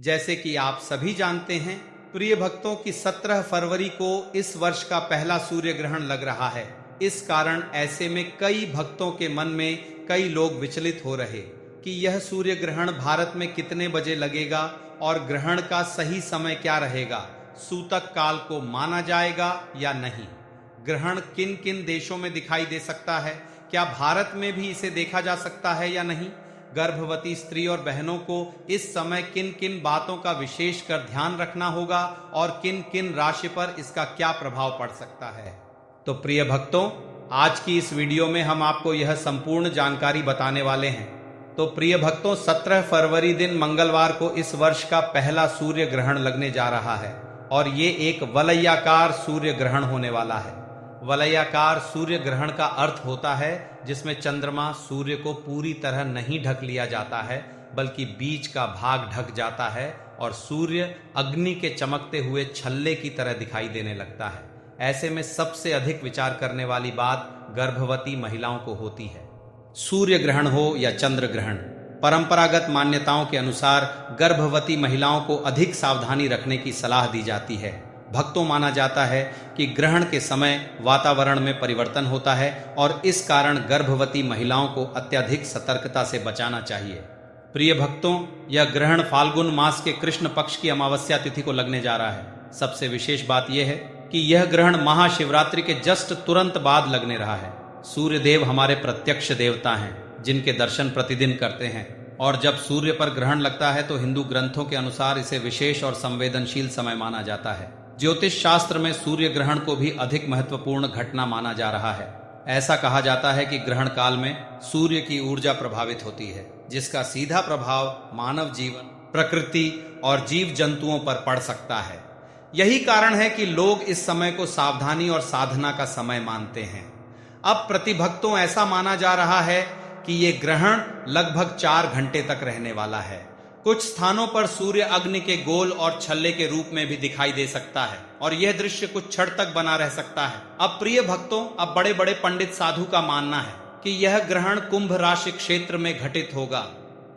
जैसे कि आप सभी जानते हैं, प्रिय भक्तों की 17 फरवरी को इस वर्ष का पहला सूर्य ग्रहण लग रहा है। इस कारण ऐसे में कई भक्तों के मन में कई लोग विचलित हो रहे कि यह सूर्य ग्रहण भारत में कितने बजे लगेगा और ग्रहण का सही समय क्या रहेगा, सूतक काल को माना जाएगा या नहीं, ग्रहण किन किन देशों में दिखाई दे सकता है, क्या भारत में भी इसे देखा जा सकता है या नहीं, गर्भवती स्त्री और बहनों को इस समय किन किन बातों का विशेष कर ध्यान रखना होगा और किन किन राशि पर इसका क्या प्रभाव पड़ सकता है। तो प्रिय भक्तों, आज की इस वीडियो में हम आपको यह संपूर्ण जानकारी बताने वाले हैं। तो प्रिय भक्तों, 17 फरवरी दिन मंगलवार को इस वर्ष का पहला सूर्य ग्रहण लगने जा रहा है और ये एक वलयाकार सूर्य ग्रहण होने वाला है। वलयाकार सूर्य ग्रहण का अर्थ होता है जिसमें चंद्रमा सूर्य को पूरी तरह नहीं ढक लिया जाता है, बल्कि बीच का भाग ढक जाता है और सूर्य अग्नि के चमकते हुए छल्ले की तरह दिखाई देने लगता है। ऐसे में सबसे अधिक विचार करने वाली बात गर्भवती महिलाओं को होती है। सूर्य ग्रहण हो या चंद्र ग्रहण, परंपरागत मान्यताओं के अनुसार गर्भवती महिलाओं को अधिक सावधानी रखने की सलाह दी जाती है। भक्तों, माना जाता है कि ग्रहण के समय वातावरण में परिवर्तन होता है और इस कारण गर्भवती महिलाओं को अत्यधिक सतर्कता से बचाना चाहिए। प्रिय भक्तों, यह ग्रहण फाल्गुन मास के कृष्ण पक्ष की अमावस्या तिथि को लगने जा रहा है। सबसे विशेष बात यह है कि यह ग्रहण महाशिवरात्रि के जस्ट तुरंत बाद लगने रहा है। सूर्य देव हमारे प्रत्यक्ष देवता हैं, जिनके दर्शन प्रतिदिन करते हैं, और जब सूर्य पर ग्रहण लगता है तो हिंदू ग्रंथों के अनुसार इसे विशेष और संवेदनशील समय माना जाता है। ज्योतिष शास्त्र में सूर्य ग्रहण को भी अधिक महत्वपूर्ण घटना माना जा रहा है। ऐसा कहा जाता है कि ग्रहण काल में सूर्य की ऊर्जा प्रभावित होती है, जिसका सीधा प्रभाव मानव जीवन, प्रकृति और जीव जंतुओं पर पड़ सकता है। यही कारण है कि लोग इस समय को सावधानी और साधना का समय मानते हैं। अब प्रतिभक्तों, ऐसा माना जा रहा है कि ये ग्रहण लगभग 4 घंटे तक रहने वाला है। कुछ स्थानों पर सूर्य अग्नि के गोल और छल्ले के रूप में भी दिखाई दे सकता है और यह दृश्य कुछ क्षण तक बना रह सकता है। अब प्रिय भक्तों, अब बड़े बड़े पंडित साधु का मानना है कि यह ग्रहण कुंभ राशि क्षेत्र में घटित होगा,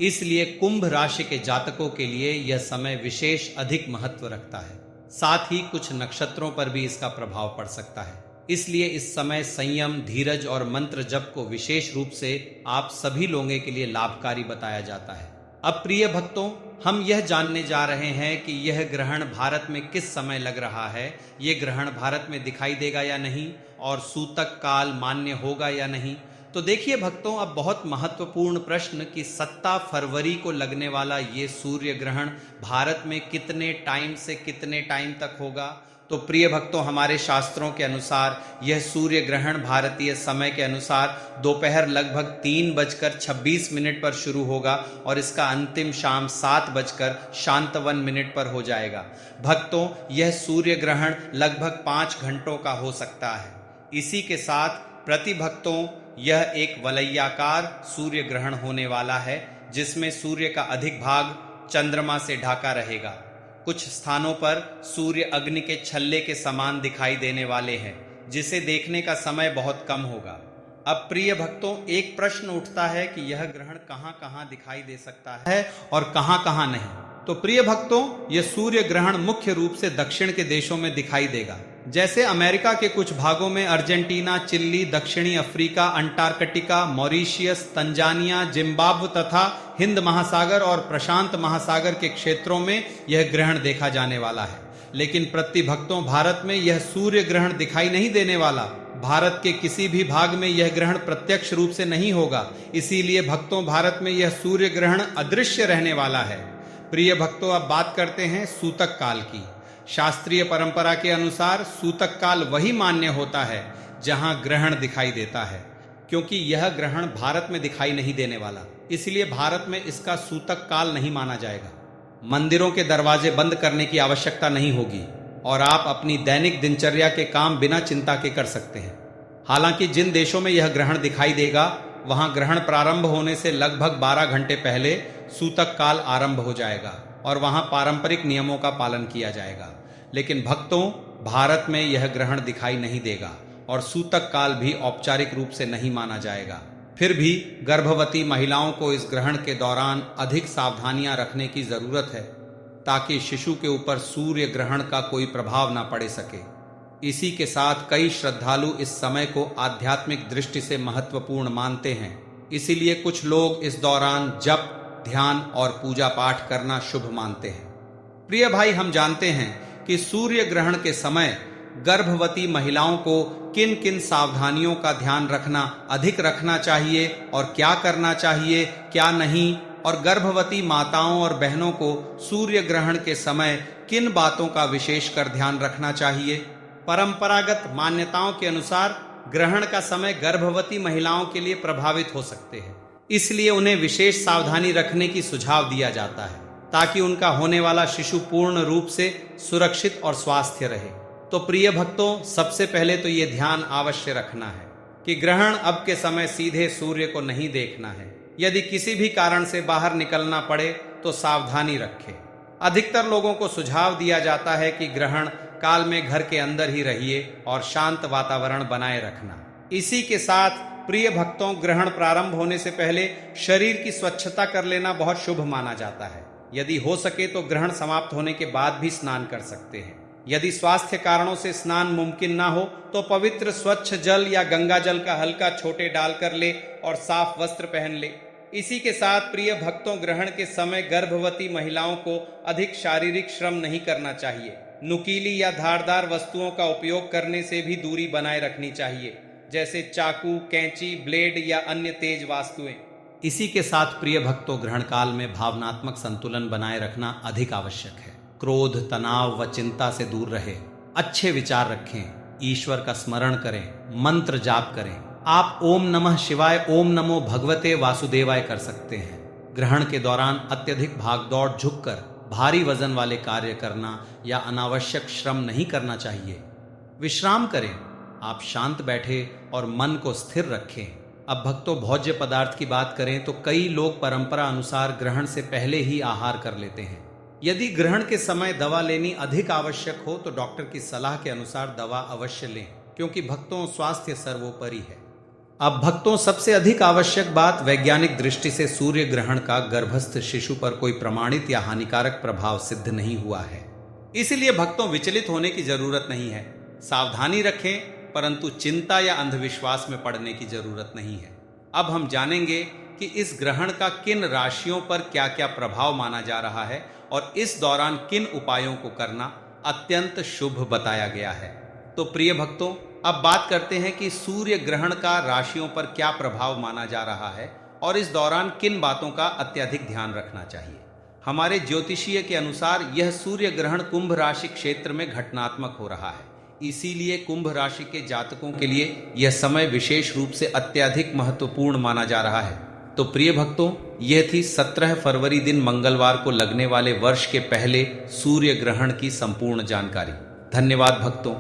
इसलिए कुंभ राशि के जातकों के लिए यह समय विशेष अधिक महत्व रखता है। साथ ही कुछ नक्षत्रों पर भी इसका प्रभाव पड़ सकता है, इसलिए इस समय संयम, धीरज और मंत्र जप को विशेष रूप से आप सभी लोगों के लिए लाभकारी बताया जाता है। अब प्रिय भक्तों, हम यह जानने जा रहे हैं कि यह ग्रहण भारत में किस समय लग रहा है, यह ग्रहण भारत में दिखाई देगा या नहीं और सूतक काल मान्य होगा या नहीं। तो देखिए भक्तों, अब बहुत महत्वपूर्ण प्रश्न कि 17 फरवरी को लगने वाला ये सूर्य ग्रहण भारत में कितने टाइम से कितने टाइम तक होगा। तो प्रिय भक्तों, हमारे शास्त्रों के अनुसार यह सूर्य ग्रहण भारतीय समय के अनुसार दोपहर लगभग 3:26 पर शुरू होगा और इसका अंतिम शाम 7:51 पर हो जाएगा। भक्तों, यह सूर्य ग्रहण लगभग 5 घंटों का हो सकता है। इसी के साथ प्रति भक्तों, यह एक वलयाकार सूर्य ग्रहण होने वाला है, जिसमें सूर्य का अधिक भाग चंद्रमा से ढका रहेगा। कुछ स्थानों पर सूर्य अग्नि के छल्ले के समान दिखाई देने वाले हैं, जिसे देखने का समय बहुत कम होगा। अब प्रिय भक्तों, एक प्रश्न उठता है कि यह ग्रहण कहाँ कहाँ दिखाई दे सकता है और कहाँ कहाँ नहीं। तो प्रिय भक्तों, यह सूर्य ग्रहण मुख्य रूप से दक्षिण के देशों में दिखाई देगा, जैसे अमेरिका के कुछ भागों में, अर्जेंटीना, चिली, दक्षिणी Africa, Antarctica, Mauritius, Tanzania, Zimbabwe तथा हिंद महासागर और प्रशांत महासागर के क्षेत्रों में यह ग्रहण देखा जाने वाला है। लेकिन प्रति भक्तों, भारत में यह सूर्य ग्रहण दिखाई नहीं देने वाला। भारत के किसी भी भाग में यह ग्रहण प्रत्यक्ष रूप से नहीं होगा, इसीलिए भक्तों, भारत में यह सूर्य ग्रहण अदृश्य रहने वाला है। प्रिय भक्तों, अब बात करते हैं सूतक काल की। शास्त्रीय परंपरा के अनुसार सूतक काल वही मान्य होता है जहां ग्रहण दिखाई देता है। क्योंकि यह ग्रहण भारत में दिखाई नहीं देने वाला, इसलिए भारत में इसका सूतक काल नहीं माना जाएगा। मंदिरों के दरवाजे बंद करने की आवश्यकता नहीं होगी और आप अपनी दैनिक दिनचर्या के काम बिना चिंता के कर सकते हैं। हालांकि जिन देशों में यह ग्रहण दिखाई देगा, वहां ग्रहण प्रारंभ होने से लगभग 12 घंटे पहले सूतक काल आरंभ हो जाएगा और वहां पारंपरिक नियमों का पालन किया जाएगा। लेकिन भक्तों, भारत में यह ग्रहण दिखाई नहीं देगा और सूतक काल भी औपचारिक रूप से नहीं माना जाएगा। फिर भी गर्भवती महिलाओं को इस ग्रहण के दौरान अधिक सावधानियां रखने की जरूरत है। ताकि शिशु के ऊपर सूर्य ग्रहण का कोई प्रभाव ना पड़े सके। इसी के साथ कई श्रद्धालु इस समय को आध्यात्मिक दृष्टि से महत्वपूर्ण मानते हैं, इसीलिए कुछ लोग इस दौरान जप, ध्यान और पूजा पाठ करना शुभ मानते हैं। प्रिय भाई, हम जानते हैं कि सूर्य ग्रहण के समय गर्भवती महिलाओं को किन किन सावधानियों का ध्यान अधिक रखना चाहिए और क्या करना चाहिए, क्या नहीं, और गर्भवती माताओं और बहनों को सूर्य ग्रहण के समय किन बातों का विशेषकर ध्यान रखना चाहिए। परंपरागत मान्यताओं के अनुसार ग्रहण का समय गर्भवती महिलाओं के लिए प्रभावित हो सकते हैं, इसलिए उन्हें विशेष सावधानी रखने की सुझाव दिया जाता है ताकि उनका होने वाला शिशु पूर्ण रूप से सुरक्षित और स्वस्थ रहे। तो प्रिय भक्तों, सबसे पहले तो ये ध्यान अवश्य रखना है कि ग्रहण अब के समय सीधे सूर्य को नहीं देखना है। यदि किसी भी कारण से बाहर निकलना पड़े तो सावधानी रखें। अधिकतर लोगों को सुझाव दिया जाता है कि ग्रहण काल में घर के अंदर ही रहिए और शांत वातावरण बनाए रखना। इसी के साथ प्रिय भक्तों, ग्रहण प्रारंभ होने से पहले शरीर की स्वच्छता कर लेना बहुत शुभ माना जाता है। यदि हो सके तो ग्रहण समाप्त होने के बाद भी स्नान कर सकते हैं। यदि स्वास्थ्य कारणों से स्नान मुमकिन ना हो तो पवित्र स्वच्छ जल या गंगा जल का हल्का छोटे डालकर ले और साफ वस्त्र पहन ले। इसी के साथ प्रिय भक्तों, ग्रहण के समय गर्भवती महिलाओं को अधिक शारीरिक श्रम नहीं करना चाहिए। नुकीली या धारदार वस्तुओं का उपयोग करने से भी दूरी बनाए रखनी चाहिए, जैसे चाकू, कैंची, ब्लेड या अन्य तेज वस्तुएं। इसी के साथ प्रिय भक्तों, ग्रहण काल में भावनात्मक संतुलन बनाए रखना अधिक आवश्यक है। क्रोध, तनाव व चिंता से दूर रहे, अच्छे विचार रखें, ईश्वर का स्मरण करें, मंत्र जाप करें। आप ओम नमः शिवाय, ओम नमो भगवते वासुदेवाय कर सकते हैं। ग्रहण के दौरान अत्यधिक भागदौड़, झुककर भारी वजन वाले कार्य करना या अनावश्यक श्रम नहीं करना चाहिए। विश्राम करें, आप शांत बैठे और मन को स्थिर रखें। अब भक्तों, भोज्य पदार्थ की बात करें तो कई लोग परंपरा अनुसार ग्रहण से पहले ही आहार कर लेते हैं। यदि ग्रहण के समय दवा लेनी अधिक आवश्यक हो तो डॉक्टर की सलाह के अनुसार दवा अवश्य लें, क्योंकि भक्तों, स्वास्थ्य सर्वोपरि है। अब भक्तों, सबसे अधिक आवश्यक बात, वैज्ञानिक दृष्टि से सूर्य ग्रहण का गर्भस्थ शिशु पर कोई प्रमाणित या हानिकारक प्रभाव सिद्ध नहीं हुआ है, इसलिए भक्तों विचलित होने की जरूरत नहीं है। सावधानी रखें, परंतु चिंता या अंधविश्वास में पड़ने की जरूरत नहीं है। अब हम जानेंगे कि इस ग्रहण का किन राशियों पर क्या क्या प्रभाव माना जा रहा है और इस दौरान किन उपायों को करना अत्यंत शुभ बताया गया है। तो प्रिय भक्तों, अब बात करते हैं कि सूर्य ग्रहण का राशियों पर क्या प्रभाव माना जा रहा है और इस दौरान किन बातों का अत्यधिक ध्यान रखना चाहिए। हमारे ज्योतिषीय के अनुसार यह सूर्य ग्रहण कुंभ राशि क्षेत्र में घटनात्मक हो रहा है, इसीलिए कुंभ राशि के जातकों के लिए यह समय विशेष रूप से अत्यधिक महत्वपूर्ण माना जा रहा है। तो प्रिय भक्तों, यह थी 17 फरवरी दिन मंगलवार को लगने वाले वर्ष के पहले सूर्य ग्रहण की संपूर्ण जानकारी। धन्यवाद भक्तों।